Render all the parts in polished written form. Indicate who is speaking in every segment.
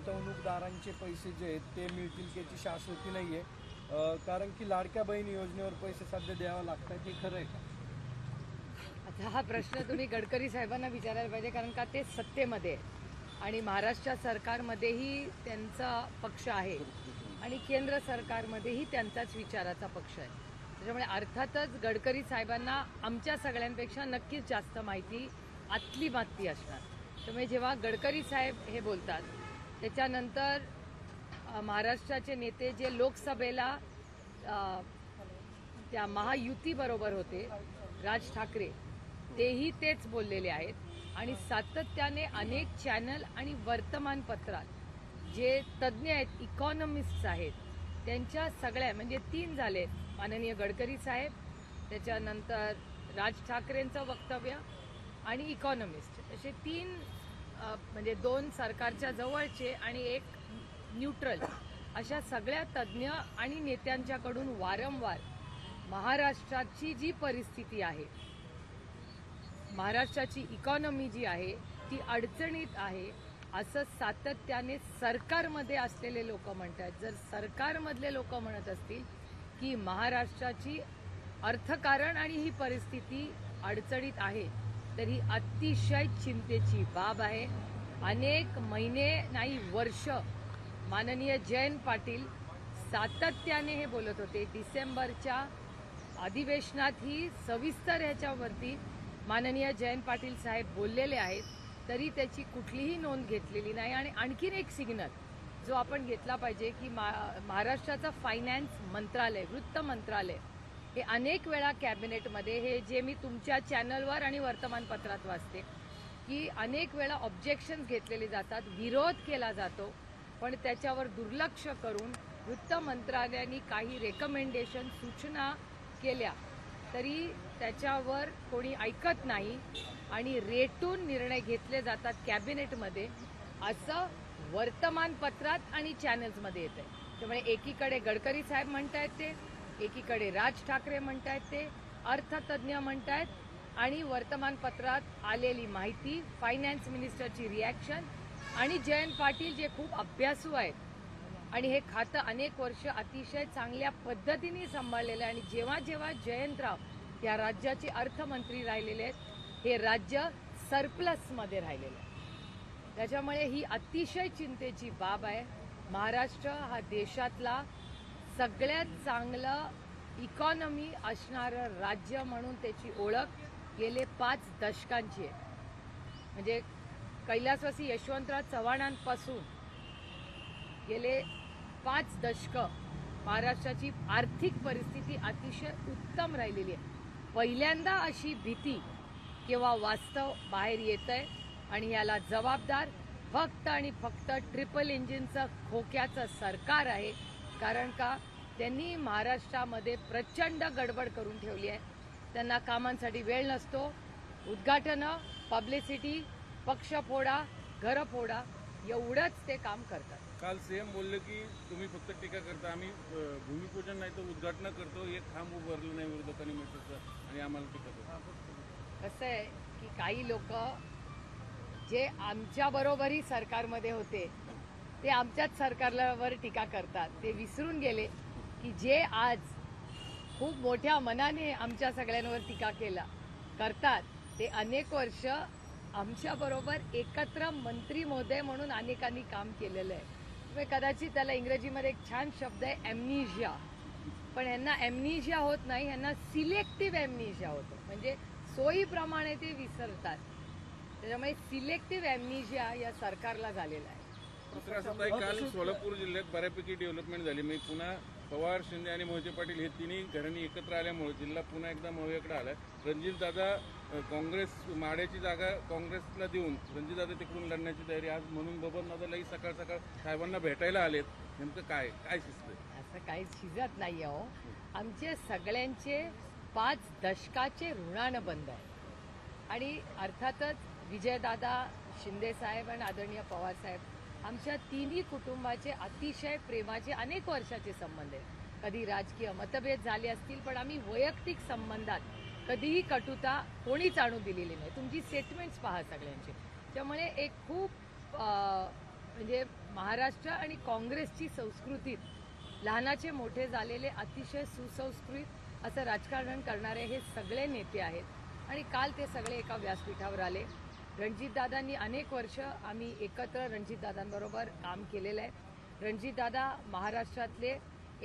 Speaker 1: गुंतवणूकदारांचे पैसे जे आहेत ते मिळतील त्याची शाश्वती नाही आहे, कारण की लाडक्या बहीण योजनेवर पैसे सध्या द्यावे लागतात, हे खरं आहे का?
Speaker 2: आता हा प्रश्न तुम्ही गडकरी साहेबांना विचारायला पाहिजे, कारण का ते सत्तेमध्ये आहे आणि महाराष्ट्र सरकारमध्येही त्यांचा पक्ष आहे आणि केंद्र सरकारमध्येही त्यांचाच विचाराचा पक्ष आहे. त्याच्यामुळे अर्थातच गडकरी साहेबांना आमच्या सगळ्यांपेक्षा नक्कीच जास्त माहिती आतली माती असणार. त्यामुळे जेव्हा गडकरी साहेब हे बोलतात त्याच्यानंतर महाराष्ट्राचे नेते जे लोकसभेला त्या महायुतीबरोबर होते, राज ठाकरे, तेही तेच बोललेले आहेत आणि सातत्याने अनेक चॅनल आणि वर्तमानपत्रात जे तज्ज्ञ आहेत, इकॉनॉमिस्ट्स आहेत, त्यांच्या सगळ्या म्हणजे 3 झाले, माननीय गडकरी साहेब, त्याच्यानंतर राज ठाकरेंचं वक्तव्य आणि इकॉनॉमिस्ट, असे 3 म्हणजे 2 सरकारच्या जवळचे आणि 1 न्यूट्रल, अशा सगळ्या तज्ज्ञ आणि नेत्यांच्याकडून वारंवार महाराष्ट्राची जी परिस्थिती आहे, महाराष्ट्राची इकॉनॉमी जी आहे ती अडचणीत आहे असं सातत्याने सरकारमध्ये असलेले लोक म्हणतात. जर सरकारमधले लोक म्हणत असतील की महाराष्ट्राची अर्थकारण आणि ही परिस्थिती अडचणीत आहे, तर ही अतिशय चिंतेची बाब आहे. अनेक महिने नाही वर्ष माननीय जयंत पाटील सातत्याने हे बोलत होते. डिसेंबरच्या अधिवेशनात ही सविस्तर ह्याच्यावरती माननीय जयंत पाटील साहेब बोललेले आहेत, तरी त्याची कुठलीही नोंद घेतलेली नाही. आणि आणखीन एक सिग्नल जो आपण घेतला पाहिजे की महाराष्ट्राचं फायनान्स मंत्रालय, वृत्त मंत्रालय, हे अनेक वेळा कॅबिनेटमध्ये, हे जे मी तुमच्या चॅनलवर आणि वर्तमानपत्रात वाचते की अनेक वेळा ऑब्जेक्शन्स घेतलेले जातात, विरोध केला जातो, पण त्याच्यावर दुर्लक्ष करून वृत्त मंत्रालयाने काही रेकमेंडेशन, सूचना केल्या तरी त्याच्यावर कोणी ऐकत नाही आणि रेटून निर्णय घेतले जातात कॅबिनेटमध्ये, असं वर्तमानपत्रात आणि चॅनल्समध्ये येत आहे. त्यामुळे एकीकडे गडकरी साहेब म्हणतायत ते, एकीकडे राज ठाकरे म्हणतायत ते, अर्थतज्ज्ञ म्हणतायत आणि वर्तमानपत्रात आलेली माहिती, फायनान्स मिनिस्टरची रिॲक्शन आणि जयंत पाटील जे खूप अभ्यासू आहेत आणि हे खातं अनेक वर्ष अतिशय चांगल्या पद्धतीने सांभाळलेलं आहे आणि जेव्हा जेव्हा जयंतराव या राज्याचे अर्थमंत्री राहिलेले आहेत, हे राज्य सरप्लसमध्ये राहिलेलं आहे. त्याच्यामुळे ही अतिशय चिंतेची बाब आहे. महाराष्ट्र हा देशातला सगळ्यात चांगलं इकॉनॉमी असणारं राज्य म्हणून त्याची ओळख गेले 5 दशकांची आहे. म्हणजे कैलासवासी यशवंतराव चव्हाणांपासून गेले 5 दशकं महाराष्ट्राची आर्थिक परिस्थिती अतिशय उत्तम राहिलेली आहे. पहिल्यांदा अशी भीती किंवा वास्तव बाहेर येतंय आणि याला जबाबदार फक्त आणि फक्त ट्रिपल इंजिनचं खोक्याचं सरकार आहे. कारण का त्यांनी महाराष्ट्रामध्ये प्रचंड गडबड करून ठेवली आहे. त्यांना कामांसाठी वेळ नसतो. उद्घाटनं, पब्लिसिटी, पक्ष फोडा, घर फोडा, एवढंच ते काम करतात.
Speaker 3: काल सीएम बोलले की तुम्ही फक्त टीका करता, आम्ही भूमिपूजन नाही तर उद्घाटन करतो, एक खांब उभारलं नाही विरोधकांनी मेट्रोचं आणि आम्हाला टीका करतो.
Speaker 2: कसं आहे की काही लोक जे आमच्याबरोबरही सरकारमध्ये होते ते आमच्याच सरकारवर टीका करतात. ते विसरून गेले की जे आज खूप मोठ्या मनाने आमच्या सगळ्यांवर टीका करतात ते अनेक वर्ष आमच्याबरोबर एकत्र मंत्री महोदय म्हणून अनेकांनी काम केलेलं आहे. कदाचित त्याला इंग्रजीमध्ये एक छान शब्द आहे ॲम्निशिया, पण ह्यांना ॲम्निशिया होत नाही, ह्यांना सिलेक्टिव्ह ॲम्निशिया होतो. म्हणजे सोयीप्रमाणे ते विसरतात. त्याच्यामुळे सिलेक्टिव्ह ॲम्निशिया या सरकारला झालेला आहे.
Speaker 3: दुसरा असं काल सोलापूर जिल्ह्यात बऱ्यापैकी डेव्हलपमेंट झाली. मी पुन्हा पवार, शिंदे आणि मोहिते पाटील हे तिन्ही घरांनी एकत्र आल्यामुळे जिल्हा पुन्हा एकदा मव्याकडे आला. रणजितदादा काँग्रेस, माड्याची जागा काँग्रेसला देऊन रणजितदादा तिकडून लढण्याची तयारी. आज म्हणून बबनदादालाही सकाळ सकाळ साहेबांना भेटायला आलेत. नेमकं काय काय शिजतंय?
Speaker 2: असं काही शिजत नाही हो. आमचे सगळ्यांचे 5 दशकाचे ऋणानुबंध आहे आणि अर्थातच विजयदादा, शिंदेसाहेब आणि आदरणीय पवारसाहेब, आमच्या तिन्ही कुटुंबाचे अतिशय प्रेमाचे अनेक वर्षाचे संबंध आहेत. कधी राजकीय मतभेद झाले असतील, पण आम्ही वैयक्तिक संबंधात कधीही कटुता कोणीच आणू दिलेली नाही. तुमची स्टेटमेंट्स पहा सगळ्यांचे. त्यामुळे एक खूप म्हणजे महाराष्ट्र आणि काँग्रेसची संस्कृतीत लहानाचे मोठे झालेले अतिशय सुसंस्कृत असं राजकारण करणारे हे सगळे नेते आहेत आणि काल ते सगळे एका व्यासपीठावर आले. रणजितदादांनी अनेक वर्ष आम्ही एकत्र रणजितदादांबरोबर काम केलेलं आहे. रणजितदादा महाराष्ट्रातले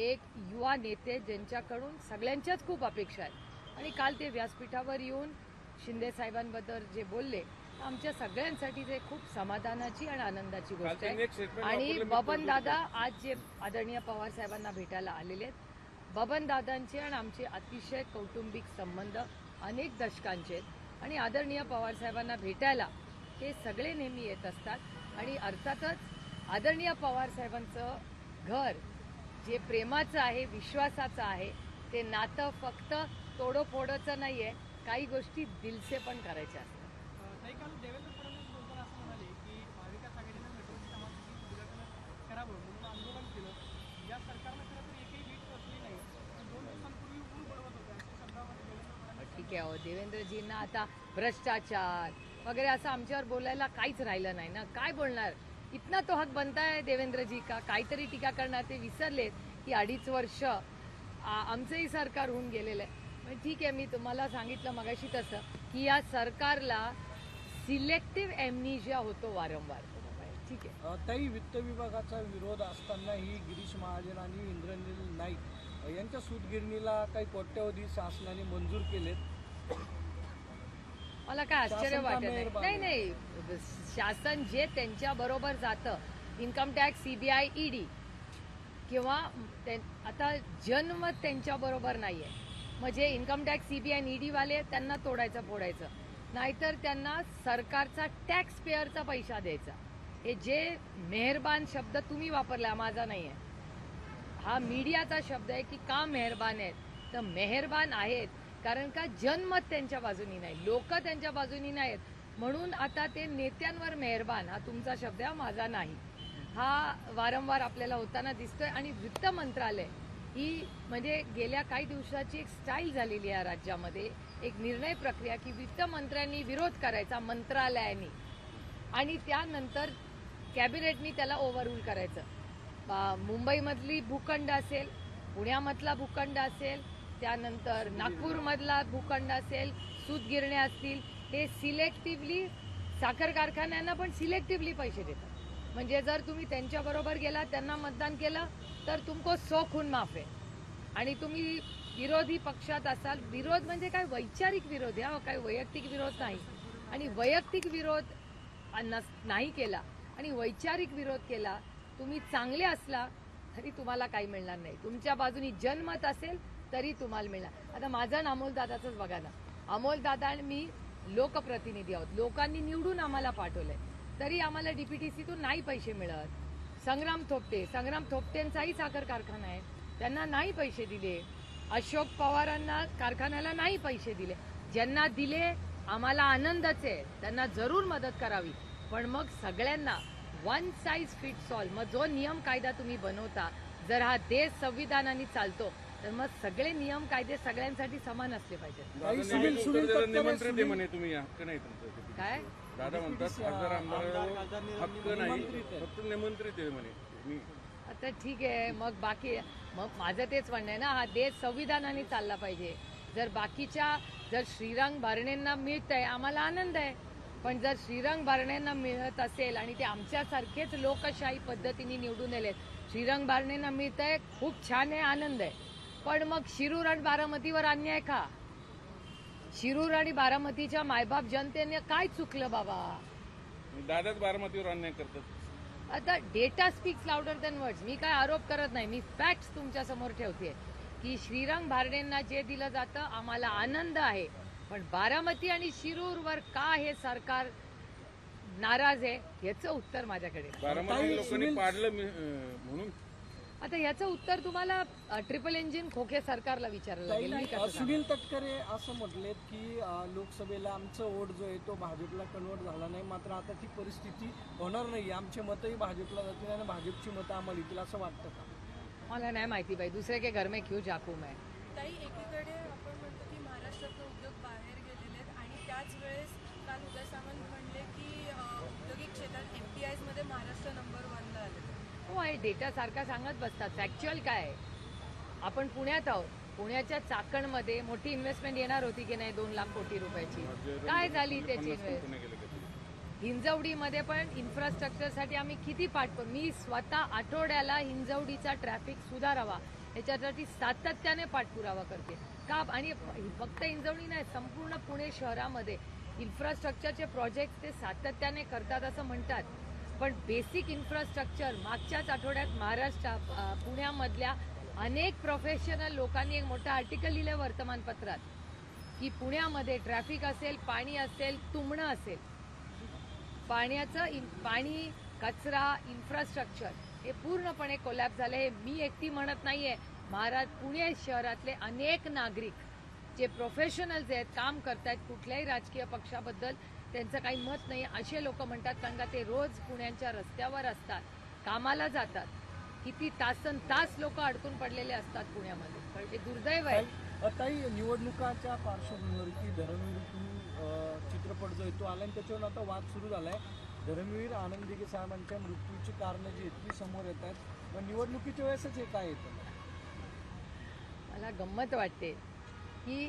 Speaker 2: एक युवा नेते ज्यांच्याकडून सगळ्यांच्याच खूप अपेक्षा आहेत आणि काल ते व्यासपीठावर येऊन शिंदे साहेबांबद्दल जे बोलले आमच्या सगळ्यांसाठी ते खूप समाधानाची आणि आनंदाची गोष्ट आहे. आणि बबन दादा आज जे आदरणीय पवार साहेबांना भेटायला आलेले आहेत, बबन दादांचे आणि आमचे अतिशय कौटुंबिक संबंध अनेक दशकांचे आहेत आणि आदरणीय पवार साहेबांना भेटायला हे सगळे नेहमी येत असतात आणि अर्थातच आदरणीय पवार साहेबांचं घर जे प्रेमाचं आहे, विश्वासाचं आहे, ते नातं फक्त तोडोफोडोचं नाही आहे, काही गोष्टी दिलसे पण करायच्या असतात.
Speaker 4: काल देवेंद्र फडणवीस बोलताना असं म्हणाले की महाविकास आघाडीनं मेट्रोची कामाचं उद्घाटन करावं म्हणून आंदोलन केलं. या सरकारनं खरं तर एकही वीट रचली नाही. 2 दिवसांपूर्वी ऊन बळवत होते अशा शब्दामध्ये देवेंद्र फडणवीस.
Speaker 2: ठीक आहे, देवेंद्रजींना आता भ्रष्टाचार वगैरे असं आमच्यावर बोलायला काहीच राहिलं नाही ना. काय बोलणार? इतना तो हक बनता है देवेंद्रजी का. काहीतरी टीका करणार. ते विसरलेत की 2.5 वर्ष आमचंही सरकार होऊन गेलेलं आहे. ठीक आहे, मी तुम्हाला सांगितलं मगाशी तसं की या सरकारला सिलेक्टिव्ह एमनिशिया होतो वारंवार. ठीक आहे.
Speaker 1: ताई, वित्त विभागाचा विरोध असतानाही गिरीश महाजन आणि इंद्रनील नाईक यांच्या सूतगिरणीला काही कोट्यवधी शासनाने मंजूर केलेत.
Speaker 2: मला काय आश्चर्य वाटत नाही. नाही, शासन जे त्यांच्या बरोबर जातं, इन्कम टॅक्स, सीबीआय, ईडी किंवा आता जन्म त्यांच्या बरोबर नाहीये, म्हणजे इन्कम टॅक्स, सीबीआय, ईडी वाले त्यांना तोडायचं फोडायचं, नाहीतर त्यांना सरकारचा टॅक्स पेअरचा पैसा द्यायचा. हे जे मेहरबान शब्द तुम्ही वापरला, माझा नाही आहे, हा मीडियाचा शब्द आहे की का मेहरबान आहेत. तर मेहरबान आहेत कारण का जनमत त्यांच्या बाजूनी नाही, लोक त्यांच्या बाजूनी नाहीत, म्हणून आता ते नेत्यांवर मेहरबान. हा तुमचा शब्द आहे, माझा नाही. हा वारंवार आपल्याला होताना दिसतोय. आणि वित्त मंत्रालय ही म्हणजे गेल्या काही दिवसाची एक स्टाईल झालेली आहे राज्यामध्ये, एक निर्णय प्रक्रिया की वित्त मंत्र्यांनी विरोध करायचा मंत्रालयाने आणि त्यानंतर कॅबिनेटनी त्याला ओव्हररूल करायचं. मुंबईमधली भूखंड असेल, पुण्यामधला भूखंड असेल, त्यानंतर नागपूरमधला भूखंड असेल, सूतगिरण्या असतील, हे सिलेक्टिव्हली साखर कारखान्यांना पण सिलेक्टिव्हली पैसे देतात. म्हणजे जर तुम्ही त्यांच्याबरोबर गेला, त्यांना मतदान केलं तर तुमको 100 खून माफ आहे. आणि तुम्ही विरोधी पक्षात असाल, विरोध म्हणजे काय वैचारिक विरोध आहे, काय वैयक्तिक विरोध नाही. आणि वैयक्तिक विरोध नाही केला आणि वैचारिक विरोध केला, तुम्ही चांगले असला तरी तुम्हाला काही मिळणार नाही. तुमच्या बाजूनी जनमत असेल तरी तुम्हाला मिळणार. आता माझं अमोलदादाचंच बघा ना, अमोलदादा आणि मी लोकप्रतिनिधी आहोत, लोकांनी निवडून आम्हाला पाठवलंय, तरी आम्हाला डीपीटीसीतून नाही पैसे मिळत. संग्राम थोपटेंचाही साखर कारखाना आहे, त्यांना नाही पैसे दिले. अशोक पवारांना कारखान्याला नाही पैसे दिले. ज्यांना दिले आम्हाला आनंदच आहे, त्यांना जरूर मदत करावी. पण मग सगळ्यांना वन साईज फिट्स ऑल, मग जो नियम कायदा तुम्ही बनवता, जर हा देश संविधानाने चालतो तर मग सगळे नियम कायदे सगळ्यांसाठी समान असले पाहिजेत.
Speaker 3: निमंत्रित आहे म्हणे तुम्ही, हक्क नाही तुमचं.
Speaker 2: काय
Speaker 3: दादा म्हणतात खासदार आमदार हक्क नाही, फक्त निमंत्रित आहे म्हणे.
Speaker 2: आता ठीक आहे, मग बाकी मग माझं तेच म्हणणं आहे ना, हा देश संविधानाने चालला पाहिजे. जर श्रीरंग बारणेंना मिळतंय आम्हाला आनंद आहे, पण जर श्रीरंग बारणेंना मिळत असेल आणि ते आमच्यासारखेच लोकशाही पद्धतीने निवडून आलेत, श्रीरंग बारणेंना मिळतंय, खूप छान आहे, आनंद आहे. पण मग शिरूर आणि बारामतीवर अन्याय का? शिरूर आणि बारामतीच्या मायबाप जनतेने काय चुकलं बाबा?
Speaker 3: दादाच बारामतीवर अन्याय करतात.
Speaker 2: आता data speaks louder than words. मी काय आरोप करत नाही, मी फॅक्ट्स तुमच्या समोर ठेवते की श्रीरंग बारणेंना जे दिलं जातं आम्हाला आनंद आहे, पण बारामती आणि शिरूरवर का हे सरकार नाराज आहे याचं उत्तर माझ्याकडे.
Speaker 3: बारामती लोकांनी पाडलं म्हणून.
Speaker 2: आता याचं उत्तर तुम्हाला ट्रिपल इंजिन खोके सरकारला विचारायला लागेल. मी कसं सांगू?
Speaker 1: सुनील तटकरे असं म्हटलेत की लोकसभेला आमचं वोट जो आहे तो भाजपला कन्वर्ट झाला नाही, मात्र आता ती परिस्थिती होणार नाही, आमचे मतही भाजपला जातील आणि भाजपची मतं आम्हाला येतील, असं वाटतं का?
Speaker 2: मला नाही माहिती बाई, दुसरे के घर में क्यों झाकू मैं.
Speaker 5: ताई, एकीकडे आपण म्हणतो की महाराष्ट्रातले उद्योग बाहेर गेलेले आहेत आणि त्याच वेळेस काल उदय सामंत म्हणले की औद्योगिक क्षेत्रात FDIs मध्ये महाराष्ट्र नंबर 1
Speaker 2: काय डेटा सारखा सांगत बसतात. फॅक्च्युअल काय आहे, आपण पुण्यात आहोत. पुण्याच्या चाकणमध्ये मोठी इन्व्हेस्टमेंट येणार होती की नाही 2 लाख कोटी रुपयाची, काय झाली त्याची इन्व्हेस्टमेंट? हिंजवडीमध्ये पण इन्फ्रास्ट्रक्चरसाठी आम्ही किती मी स्वतः आठवड्याला हिंजवडीचा ट्रॅफिक सुधारावा याच्यासाठी सातत्याने पाठपुरावा करते का. आणि फक्त हिंजवडी नाही, संपूर्ण पुणे शहरामध्ये इन्फ्रास्ट्रक्चरचे प्रोजेक्ट ते सातत्याने करतात असं म्हणतात. पण बेसिक इन्फ्रास्ट्रक्चर मागच्याच आठवड्यात पुण्यामधल्या अनेक प्रोफेशनल लोकांनी एक मोठं आर्टिकल लिहिलं वर्तमानपत्रात की पुण्यामध्ये ट्रॅफिक असेल, पाणी असेल, तुंबणं असेल, पाणी, कचरा, इन्फ्रास्ट्रक्चर हे पूर्णपणे कोलॅप्स झाले. हे मी एकटी म्हणत नाहीये. पुणे शहरातले अनेक नागरिक जे प्रोफेशनल्स आहेत, काम करतायत, कुठल्याही राजकीय पक्षाबद्दल त्यांचं काही मत नाही असे लोक म्हणतात. कारण का ते रोज पुण्याच्या रस्त्यावर असतात, कामाला जातात. किती तास लोक अडकून पडलेले असतात पुण्यामध्ये. हे दुर्दैव आहे.
Speaker 1: ताई, निवडणुकाच्या पार्श्वभूमीवर की धर्मवीर चित्रपट जो आहे तो आला आणि त्याच्यावर आता वाद सुरू झालाय. धर्मवीर आनंद दिघे साहेबांच्या मृत्यूची कारणं जी आहेत ती समोर येत आहेत. मग निवडणुकीच्या वेळेसच हे काय येतं?
Speaker 2: मला गंमत वाटते की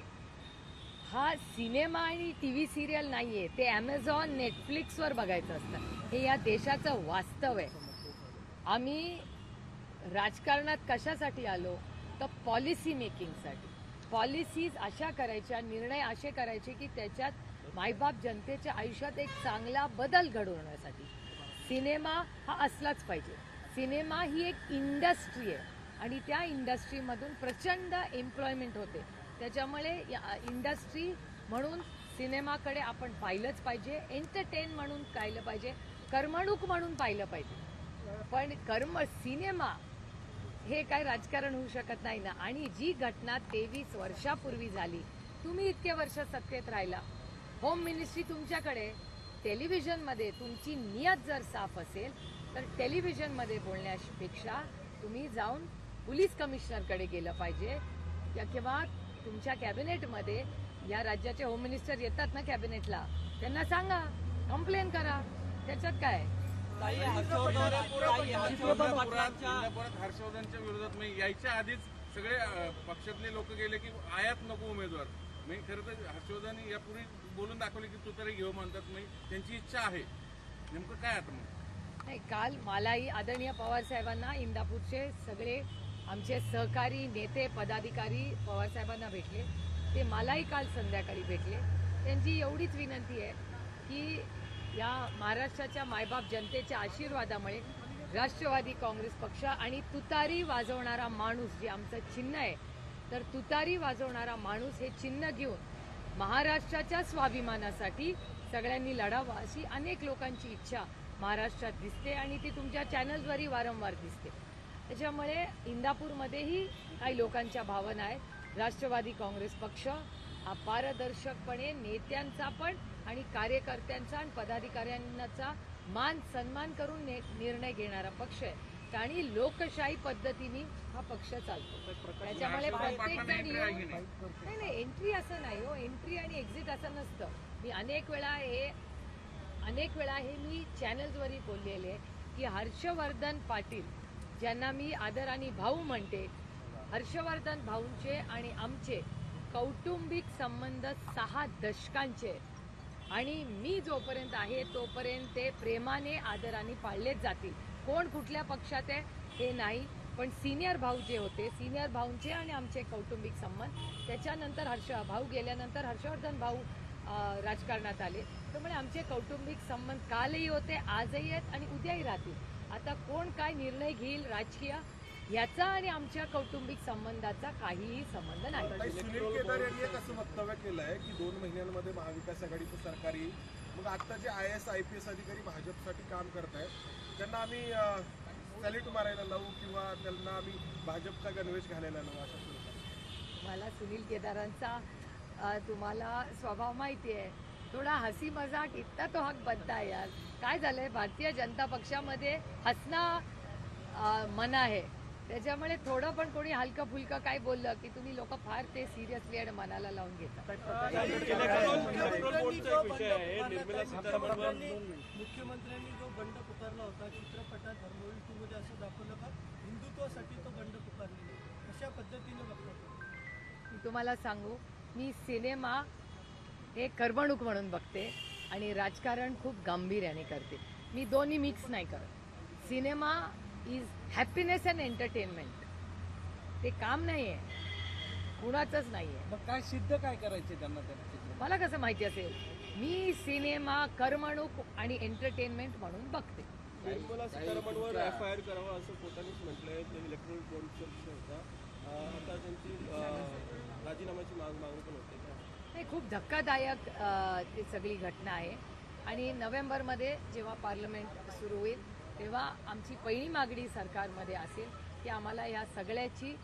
Speaker 2: हा सिनेमा आणि TV सिरियल नाहीये, ते ॲमेझॉन, नेटफ्लिक्सवर बघायचं असतं. हे या देशाचं वास्तव आहे. आम्ही राजकारणात कशासाठी आलो तर पॉलिसी मेकिंगसाठी. पॉलिसीज अशा करायच्या, निर्णय असे करायचे की त्याच्यात मायबाप जनतेच्या आयुष्यात एक चांगला बदल घडवण्यासाठी. सिनेमा हा असलाच पाहिजे. सिनेमा ही एक इंडस्ट्री आहे आणि त्या इंडस्ट्रीमधून प्रचंड एम्प्लॉयमेंट होते. त्याच्यामुळे इंडस्ट्री म्हणून सिनेमाकडे आपण पाहिलंच पाहिजे, एंटरटेन म्हणून पाहिलं पाहिजे, करमणूक म्हणून पाहिलं पाहिजे. पण सिनेमा हे काय राजकारण होऊ शकत नाही ना. आणि जी घटना 23 वर्षापूर्वी झाली, तुम्ही इतके वर्ष सत्तेत राहिला, होम मिनिस्ट्री तुमच्याकडे, टेलिव्हिजनमध्ये तुमची नियत जर साफ असेल तर टेलिव्हिजनमध्ये बोलण्यापेक्षा तुम्ही जाऊन पोलीस कमिशनरकडे गेलं पाहिजे. किंवा तुमच्या कॅबिनेटमध्ये या राज्याचे होम मिनिस्टर येतात ना कॅबिनेटला, त्यांना सांगा, कंप्लेन करा. त्याच्यात काय?
Speaker 3: इंदापुरात हर्षवर्धनच्या विरोधात यायच्या आधीच सगळे पक्षातले लोक गेले की आयात नको उमेदवार. खरं तर हर्षवर्धन यापूर्वी बोलून दाखवले की तुतारी घेऊ म्हणतात. त्यांची इच्छा आहे. नेमकं काय आता मग?
Speaker 2: नाही, काल मलाही आदरणीय पवार साहेबांना, इंदापूरचे सगळे आमचे सहकारी नेते पदाधिकारी पवार साहेबांना भेटले. ते मलाही काल संध्याकाळी भेटले. त्यांची एवढीच विनंती आहे की या महाराष्ट्राच्या मायबाप जनतेच्या आशीर्वादामुळे राष्ट्रवादी काँग्रेस पक्ष आणि तुतारी वाजवणारा माणूस, जे आमचं चिन्ह आहे, तर तुतारी वाजवणारा माणूस हे चिन्ह घेऊन महाराष्ट्राच्या स्वाभिमानासाठी सगळ्यांनी लढावं अशी अनेक लोकांची इच्छा महाराष्ट्रात दिसते आणि ती तुमच्या चॅनल्सवरही वारंवार दिसते. त्याच्यामुळे इंदापूरमध्येही काही लोकांच्या भावना आहेत. राष्ट्रवादी काँग्रेस पक्ष हा पारदर्शकपणे नेत्यांचा पण आणि कार्यकर्त्यांचा आणि पदाधिकाऱ्यांचा मान सन्मान करून निर्णय घेणारा पक्ष आहे आणि लोकशाही पद्धतीने हा पक्ष चालतो. त्याच्यामुळे प्रत्येक जण येऊन नाही, एंट्री असं नाही हो. एंट्री आणि एक्झिट असं नसतं. मी अनेक वेळा हे मी चॅनल्सवरही बोललेले की हर्षवर्धन पाटील, ज्यांना मी आदराने भाऊ म्हणते, हर्षवर्धन भाऊंचे आणि आमचे कौटुंबिक संबंध 6 दशकांचे आणि मी जोपर्यंत आहे तोपर्यंत ते प्रेमाने, आदराने पाळलेच जातील. कोण कुठल्या पक्षात आहे हे नाही, पण सिनियर भाऊ जे होते, सिनियर भाऊंचे आणि आमचे कौटुंबिक संबंध, त्याच्यानंतर भाऊ गेल्यानंतर हर्षवर्धन भाऊ राजकारणात आले. त्यामुळे आमचे कौटुंबिक संबंध कालही होते, आजही आहेत आणि उद्याही राहतील. आता कोण काय निर्णय घेईल राजकीय, याचा आणि आमच्या कौटुंबिक संबंधाचा काहीही संबंध नाही.
Speaker 6: सुनील केदार यांनी एक असं वक्तव्य केलं आहे की 2 महिन्यांमध्ये महाविकास आघाडीचं सरकार येईल. मग आता जे IAS IPS अधिकारी भाजपसाठी काम करत आहेत त्यांना आम्ही सॅल्यूट मारायला लावू किंवा त्यांना आम्ही भाजपचा गणवेश घालायला लावू, अशा स्वरूपात?
Speaker 2: मला सुनील केदारांचा तुम्हाला स्वभाव माहिती आहे. थोडा हसी मजाक इतका तो हक बनता है यार. काय झालंय, भारतीय जनता पक्षामध्ये हसणं मना आहे. त्याच्यामुळे थोडं पण कोणी हलकं फुलकं काय बोललं की तुम्ही लोक फार ते सिरियसली आणि मनाला लावून घेतात.
Speaker 4: मुख्यमंत्र्यांनी जो बंड पुकारला होता चित्रपटात दादा धर्मवीर टूमध्ये असं दाखवलं का हिंदुत्वासाठी तो बंड पुकारलेला आहे. कशा पद्धतीने बघतात?
Speaker 2: मी तुम्हाला सांगू, मी सिनेमा हे करमणूक म्हणून बघते आणि राजकारण खूप गांभीर्याने करते. मी दोन्ही मिक्स नाही करत. Cinema is happiness and entertainment. ते काम नाही आहे, कुणाचंच नाही आहे.
Speaker 1: मग काय सिद्ध काय करायचे त्यांना त्या चित्रपटात?
Speaker 2: मला कसं माहिती असेल? मी सिनेमा करमणूक आणि एंटरटेनमेंट म्हणून बघते.
Speaker 7: निर्मला सीतारामनवर FIR करावा असं पोटानेच म्हटलंय. ते इलेक्ट्रॉनिक बॉन्डचा विषय होता. आता त्यांची राजीनाम्याची मागणी पण होते.
Speaker 2: नाही, खूप धक्कादायक ती सगळी घटना आहे आणि नोव्हेंबरमध्ये जेव्हा पार्लमेंट सुरू होईल तेव्हा आमची पहिली मागणी सरकारमध्ये असेल की आम्हाला या सगळ्याची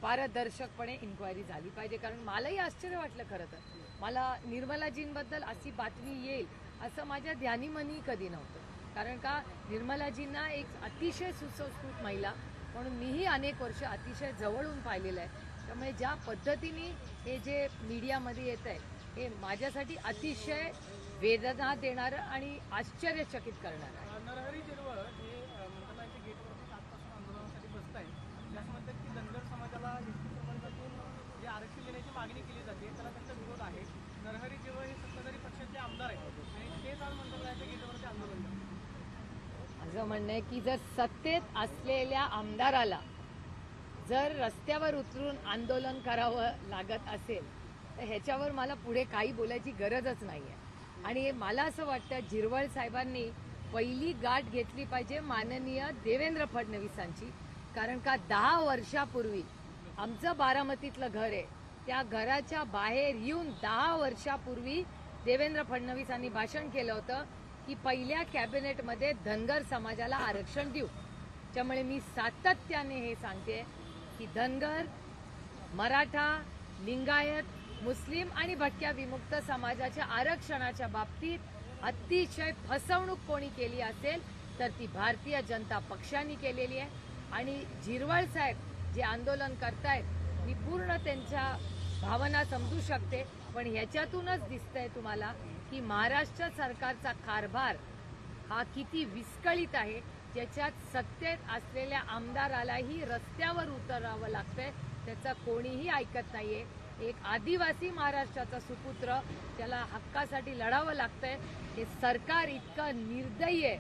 Speaker 2: पारदर्शकपणे इन्क्वायरी झाली पाहिजे. कारण मलाही आश्चर्य वाटलं खरं तर. मला निर्मलाजींबद्दल अशी बातमी येईल असं माझ्या ध्यानीमनी कधी नव्हतं. कारण का, निर्मलाजींना एक अतिशय सुसंस्कृत महिला म्हणून मीही अनेक वर्ष अतिशय जवळून पाहिलेलं आहे. त्यामुळे ज्या पद्धतीने हे जे मीडियामध्ये येत आहे हे माझ्यासाठी अतिशय वेदना देणारं आणि आश्चर्यचकित करणारं आहे.
Speaker 4: नरहरी झिरवळ हे मंत्रालयाच्या गेटवरती आजपासून आंदोलनासाठी बसत आहेत. असं म्हणतात की धनगर समाजाला एसटी प्रवर्गातून जे आरक्षण देण्याची मागणी केली जाते त्याला त्यांचा विरोध आहे. नरहरी झिरवळ हे सत्ताधारी पक्षाचे आमदार आहेत आणि तेच आज मंत्रालयाच्या गेटवरती आंदोलन करतात.
Speaker 2: माझं म्हणणं आहे की जर सत्तेत असलेल्या आमदाराला जर रस्त्यावर उतरून आंदोलन करावं लागत असेल तर ह्याच्यावर मला पुढे काही बोलायची गरजच नाही आहे. आणि मला असं वाटतं झिरवळ साहेबांनी पहिली गाठ घेतली पाहिजे माननीय देवेंद्र फडणवीसांची. कारण का 10 वर्षापूर्वी आमचं बारामतीतलं घर आहे, त्या घराच्या बाहेर येऊन 10 वर्षापूर्वी देवेंद्र फडणवीसांनी भाषण केलं होतं की पहिल्या कॅबिनेटमध्ये धनगर समाजाला आरक्षण देऊ. त्यामुळे मी सातत्याने हे सांगते की धनगर, मराठा, लिंगायत, मुस्लिम आणि भटक्या विमुक्त समाजाच्या आरक्षणाच्या बाबतीत अतिशय फसवणूक कोणी केली असेल तर ती भारतीय जनता पक्षाने केलेली आहे. आणि झिरवळ साहेब जे आंदोलन करतायत मी पूर्ण त्यांच्या भावना समजू शकते, पण ह्याच्यातूनच दिसतंय तुम्हाला की महाराष्ट्र सरकारचा कारभार हा किती विस्कळीत आहे, ज्याच्यात सत्तेत असलेल्या आमदारालाही रस्त्यावर उतरावं लागतंय, त्याचा कोणीही ऐकत नाहीये. एक आदिवासी महाराष्ट्राचा सुपुत्र, त्याला हक्कासाठी लढावं लागतंय. हे सरकार इतकं निर्दयी आहे,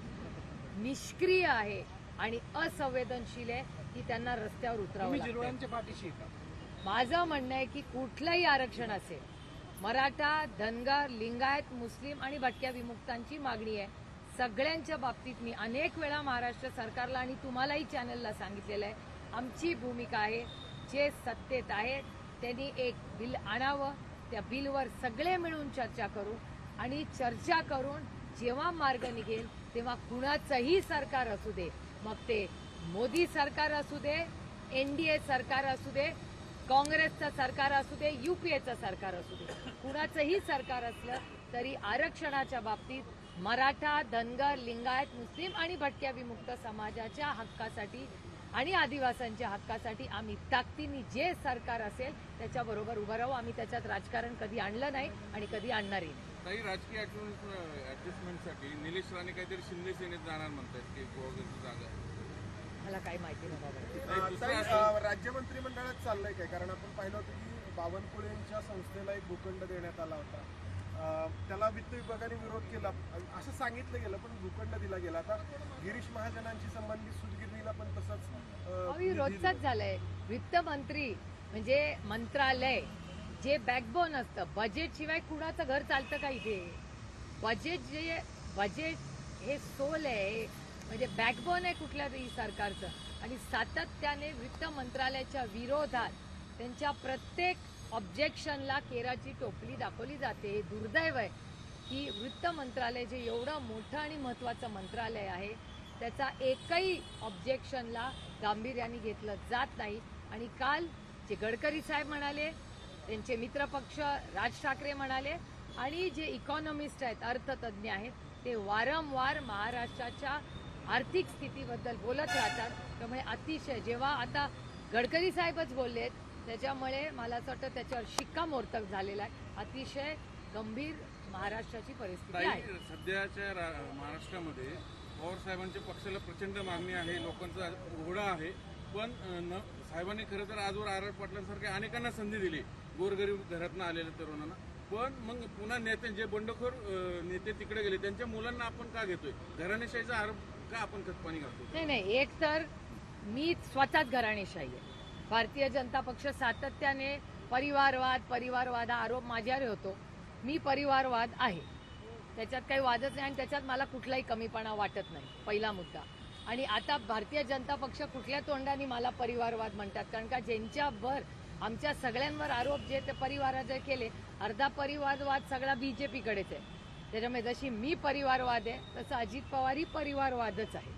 Speaker 2: निष्क्रिय आहे आणि असंवेदनशील आहे की त्यांना रस्त्यावर उतरावं
Speaker 1: तुम्ही
Speaker 2: लागतंय.
Speaker 1: झिरवळांच्या पाठीशी आहे का?
Speaker 2: माझं म्हणणं आहे की कुठलंही आरक्षण असेल, मराठा, धनगर, लिंगायत, मुस्लिम आणि भटक्या विमुक्तांची मागणी आहे. सगळ्यांच्या बाबतीत मी अनेक वेळा महाराष्ट्र सरकारला आणि तुम्हालाही चॅनलला सांगितलेलं आहे, आमची भूमिका आहे जे सत्तेत आहेत त्यांनी एक बिल आणावं, त्या बिलवर सगळे मिळून चर्चा करू आणि चर्चा करून जेव्हा मार्ग निघेल तेव्हा कुणाचंही सरकार असू दे, मग ते मोदी सरकार असू दे, NDA सरकार असू दे, काँग्रेसचं सरकार असू दे, UPAचं सरकार असू दे, कुणाचंही सरकार असलं तरी आरक्षणाच्या बाबतीत मराठा, धनगर, लिंगायत, मुस्लिम आणि भटक्या विमुक्त समाजाच्या हक्कासाठी आणि आदिवासींच्या हक्कासाठी आम्ही ताकदीने जे सरकार असेल त्याच्याबरोबर उभं राहू. आम्ही त्याच्यात राजकारण कधी आणलं नाही आणि कधी आणणारही नाही.
Speaker 3: काही राजकीय ऍडजस्टमेंटसाठी निलेश राणे काहीतरी शिंदे सेनेत जाणार म्हणतात की गोवाची जागा.
Speaker 2: मला काही माहिती नाही बाबा.
Speaker 6: ताई, राज्य मंत्रिमंडळात चाललंय काय? कारण आपण पाहिलं होतं की बावनकुळेंच्या संस्थेला एक भूखंड देण्यात आला होता. त्याला वित्त विभागाने विरोध केला असं सांगितलं गेलं, पण भूखंड दिला गेला. आता गिरीश महाजनांशी संबंधित सूतगिरणीला पण तसंच
Speaker 2: रोजचाच झालंय. वित्तमंत्री म्हणजे मंत्रालय जे बॅकबोन असतं, बजेट शिवाय कुणाचं घर चालतं का इथे? बजेट हे सोल आहे, म्हणजे बॅकबोन आहे कुठल्या तरी सरकारचं. आणि सातत्याने वित्त मंत्रालयाच्या विरोधात त्यांच्या प्रत्येक ऑब्जेक्शनला केराची टोपली दाखवली जाते. हे दुर्दैव आहे की वित्त मंत्रालय जे एवढं मोठं आणि महत्त्वाचं मंत्रालय आहे त्याचा एकही ऑब्जेक्शनला गांभीर्याने घेतलं जात नाही. आणि काल जे गडकरी साहेब म्हणाले, त्यांचे मित्रपक्ष राज ठाकरे म्हणाले आणि जे इकॉनॉमिस्ट आहेत, अर्थतज्ज्ञ आहेत, ते वारंवार महाराष्ट्राच्या आर्थिक स्थितीबद्दल बोलत राहतात. त्यामुळे अतिशय जेव्हा आता गडकरी साहेबच बोललेत त्याच्यामुळे मला असं वाटतं त्याच्यावर शिक्कामोर्तब झालेला आहे. अतिशय गंभीर महाराष्ट्राची परिस्थिती आहे.
Speaker 3: सध्याच्या महाराष्ट्रामध्ये पवार साहेबांच्या पक्षाला प्रचंड मागणी आहे, लोकांचा ओढा आहे. पण साहेबांनी खरं तर आजवर आर पाटलांसारख्या अनेकांना संधी दिली गोरगरीब घरातनं आलेल्या तरुणांना. पण मग पुन्हा नेते जे बंडखोर नेते तिकडे गेले त्यांच्या मुलांना आपण का घेतोय? घराणेशाहीचा आरोप का आपण खतपाणी घालतो?
Speaker 2: नाही, एक तर मी स्वतःच घराणेशाही आहे. भारतीय जनता पक्ष सातत्याने परिवारवाद हा आरोप माझ्यावर होतो. मी परिवारवाद आहे, त्याच्यात काही वादच नाही आणि त्याच्यात मला कुठलाही कमीपणा वाटत नाही, पहिला मुद्दा. आणि आता भारतीय जनता पक्ष कुठल्या तोंडाने मला परिवारवाद म्हणतात? कारण का ज्यांच्यावर आमच्या सगळ्यांवर आरोप जे ते परिवाराचे केले, अर्धा परिवारवाद सगळा बीजेपीकडेच आहे. त्याच्यामुळे जशी मी परिवारवाद आहे तसं अजित पवारही परिवारवादच आहे.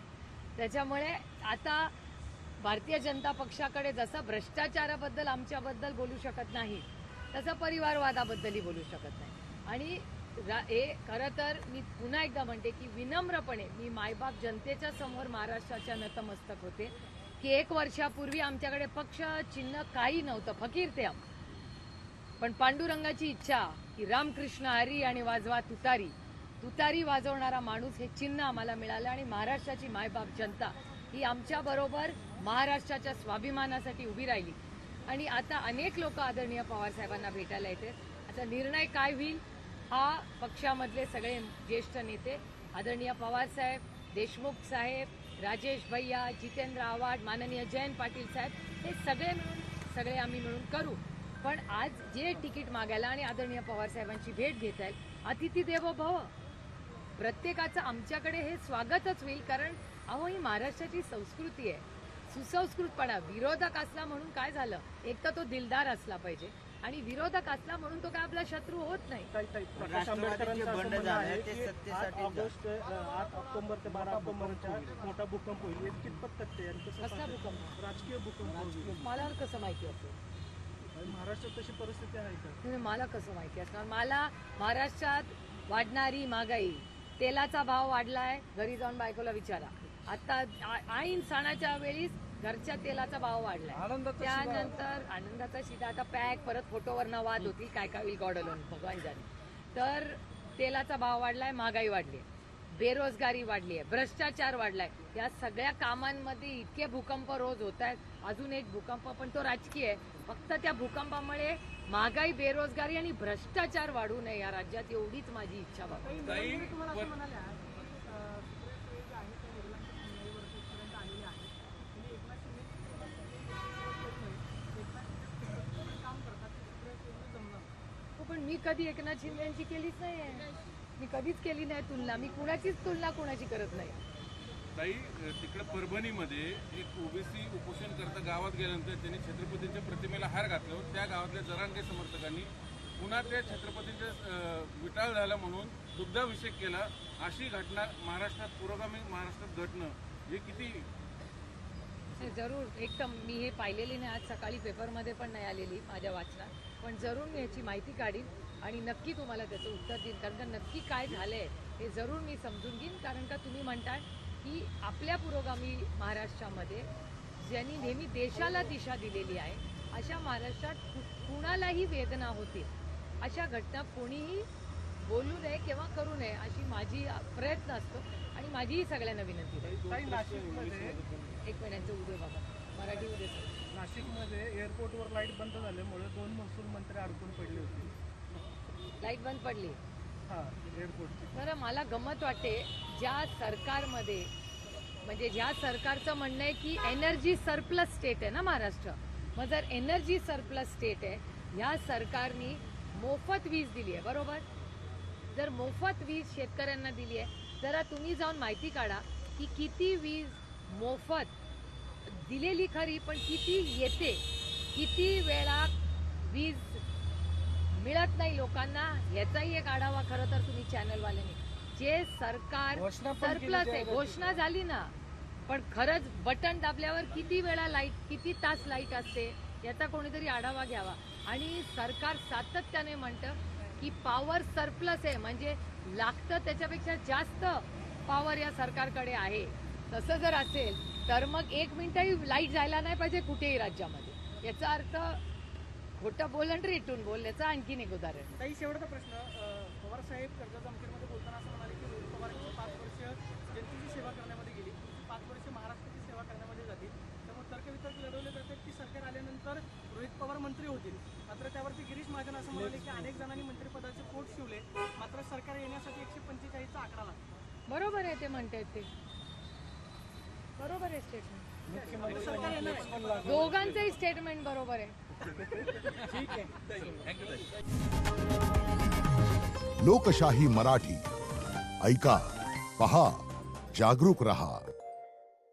Speaker 2: त्याच्यामुळे आता भारतीय जनता पक्षाकडे जसं भ्रष्टाचाराबद्दल आमच्याबद्दल बोलू शकत नाही तसं परिवारवादाबद्दलही बोलू शकत नाही. आणि हे खरं तर मी पुन्हा एकदा म्हणते की विनम्रपणे मी मायबाप जनतेच्या समोर महाराष्ट्राच्या नतमस्तक होते की 1 वर्षापूर्वी आमच्याकडे पक्ष चिन्ह काही नव्हतं, फकीर ते आम. पण पांडुरंगाची इच्छा की रामकृष्ण हरी आणि वाजवा तुतारी वाजवणारा माणूस हे चिन्ह आम्हाला मिळालं आणि महाराष्ट्राची मायबाप जनता ही आमच्या बरोबर महाराष्ट्राच्या स्वाभिमानासाठी उभी राहिली. आणि आता अनेक लोक आदरणीय पवार साहेबांना भेटायला येते. आता निर्णय काय होईल हा पक्षामधले सगळे ज्येष्ठ नेते आदरणीय पवार साहेब, देशमुख साहेब, राजेश भैया, जितेंद्र आव्हाड, माननीय जयंत पाटील साहेब हे सगळे आम्ही मिळून करू. पण आज जे तिकीट मागायला आणि आदरणीय पवार साहेबांची भेट घेत आहेत, अतिथी देवो भव, प्रत्येकाचं आमच्याकडे हे स्वागतच होईल. कारण अहो ही महाराष्ट्राची संस्कृती आहे, सुसंस्कृतपणा. विरोधक असला म्हणून काय झालं? एक तर तो दिलदार असला पाहिजे आणि विरोधक असला म्हणून तो काय आपला शत्रू होत नाही.
Speaker 7: प्रकाश आंबेडकरांचं असं म्हणणं आहे की 8 ऑक्टोबर ते 12 ऑक्टोबरच्या मोठा भूकंप होईल. हे कितपत तथ्य आहे? आणि कसं
Speaker 2: कसला
Speaker 7: पाहता?
Speaker 2: भूकंप?
Speaker 7: राजकीय भूकंप होईल.
Speaker 2: मला कसं माहिती असेल?
Speaker 7: आणि महाराष्ट्रात तशी परिस्थिती आहे का?
Speaker 2: म्हणजे मला कसं माहिती असणार? मला महाराष्ट्रात वाढणारी महागाई, तेलाचा भाव वाढलाय, घरी जाऊन बायकोला विचारा. आता ऐन सणाच्या वेळीस घरच्या तेलाचा भाव वाढलाय.
Speaker 1: आनंदाचा शिदा.
Speaker 2: त्यानंतर आनंदाचा शिदा, आता पॅक, परत फोटोवरनं वाद होती, काय काय होईल गॉड अलोन, भगवान जाणे. तर तेलाचा भाव वाढलाय, महागाई वाढली, बेरोजगारी वाढली आहे, भ्रष्टाचार वाढलाय. या सगळ्या कामांमध्ये इतके भूकंप रोज होत आहेत. अजून एक भूकंप, पण तो राजकीय आहे. फक्त त्या भूकंपामुळे महागाई, बेरोजगारी आणि भ्रष्टाचार वाढू नये या राज्यात, एवढीच माझी इच्छा बाबा.
Speaker 3: ताई,
Speaker 4: तुम्हाला
Speaker 3: पण-
Speaker 4: असं म्हणाले आहे सुप्रिया सुळे जे आहे ते वडिलांच्या सुनाईवरती इथपर्यंत आलेले आहे आणि एकनाथ शिंदे काम करतात ते सुप्रिया सुळे जमणार.
Speaker 2: हो, पण मी कधी एकनाथ शिंदे यांची केलीच नाही. मी कधीच केली नाही तुलना. मी कुणाचीच तुलना कुणाची करत नाही.
Speaker 3: ताई, तिकडे परभणीमध्ये एक ओबीसी उपोषण करता गावात गेल्यानंतर त्यांनी छत्रपतींच्या प्रतिमेला हार घातल्यावर त्या गावातल्या जरांगे समर्थकांनी पुन्हा त्या छत्रपतींच्या विटाळ झाला म्हणून दुग्धाभिषेक केला. अशी घटना महाराष्ट्रात, पुरोगामी महाराष्ट्रात घडणं हे किती?
Speaker 2: जरूर, एकदम मी हे पाहिलेली नाही. आज सकाळी पेपरमध्ये पण नाही आलेली माझ्या वाचनात, पण जरूर मी ह्याची माहिती काढीन आणि नक्की तुम्हाला त्याचं उत्तर देईन. कारण का नक्की काय झालंय हे जरूर मी समजून घेईन. कारण का तुम्ही म्हणताय की आपल्या पुरोगामी महाराष्ट्रामध्ये ज्यांनी नेहमी देशाला दिशा दिलेली आहे, अशा महाराष्ट्रात कुणालाही वेदना होतील अशा घटना कोणीही बोलू नये किंवा करू नये अशी माझी प्रयत्न असतो आणि माझीही सगळ्यांना विनंती आहे.
Speaker 7: ताई, नाशिकमध्ये
Speaker 2: एक महिन्यांचं उद्या बाबा, मराठी उद्या सर.
Speaker 7: नाशिकमध्ये एअरपोर्टवर लाईट बंद झाल्यामुळे 2 महसूल मंत्री अडकून पडले होते.
Speaker 2: लाईट बंद पडली.
Speaker 7: हा, एअरपोर्टची.
Speaker 2: बरं, मला गंमत वाटते ज्या सरकारमध्ये, म्हणजे ज्या सरकारचं म्हणणं आहे की एनर्जी सरप्लस स्टेट आहे ना महाराष्ट्र. मग जर एनर्जी सरप्लस स्टेट आहे, ह्या सरकारनी मोफत वीज दिली आहे, बरोबर? जर मोफत वीज शेतकऱ्यांना दिली आहे, जरा तुम्ही जाऊन माहिती काढा की किती वीज मोफत दिलेली खरी, पण किती येते, किती वेळा वीज मिळत नाही लोकांना, याचाही एक आढावा खरं तर तुम्ही चॅनलवाल्यांनी. जे सरकार
Speaker 1: घोषणा पण केली
Speaker 2: सरप्लस आहे,
Speaker 1: जाहिरातीची.
Speaker 2: घोषणा झाली ना, पण खरंच बटन दाबल्यावर किती वेळा लाईट, किती तास लाईट असते याचा कोणीतरी आढावा घ्यावा. आणि सरकार सातत्याने म्हणतं की पॉवर सरप्लस आहे, म्हणजे लागतं त्याच्यापेक्षा जास्त पॉवर या सरकारकडे आहे. तसं जर असेल तर मग 1 मिनिटही लाईट जायला नाही पाहिजे कुठेही राज्यामध्ये. याचा अर्थ खोटं बोल आणि रेटून बोल, याचं आणखीन एक उदाहरण.
Speaker 4: ताई, शेवटचा प्रश्न. पवार साहेब कर्जत जामखेडमध्ये बोलताना असं म्हणाले की रोहित पवार यांची 5 वर्ष जनतेची सेवा मात्र त्यावरती गिरीश महाजन असं म्हणाले की अनेक जणांनी मंत्रिपदाचे पोट शिवले, मात्र सरकार येण्यासाठी 145चा आकडा लागतो.
Speaker 2: बरोबर आहे ते म्हणतात ते, बरोबर आहे स्टेटमेंट.
Speaker 4: सरकार येणार आहे.
Speaker 2: दोघांचंही स्टेटमेंट बरोबर आहे.
Speaker 1: ठीक आहे.
Speaker 8: लोकशाही मराठी ऐका, पहा, जागरूक रहा.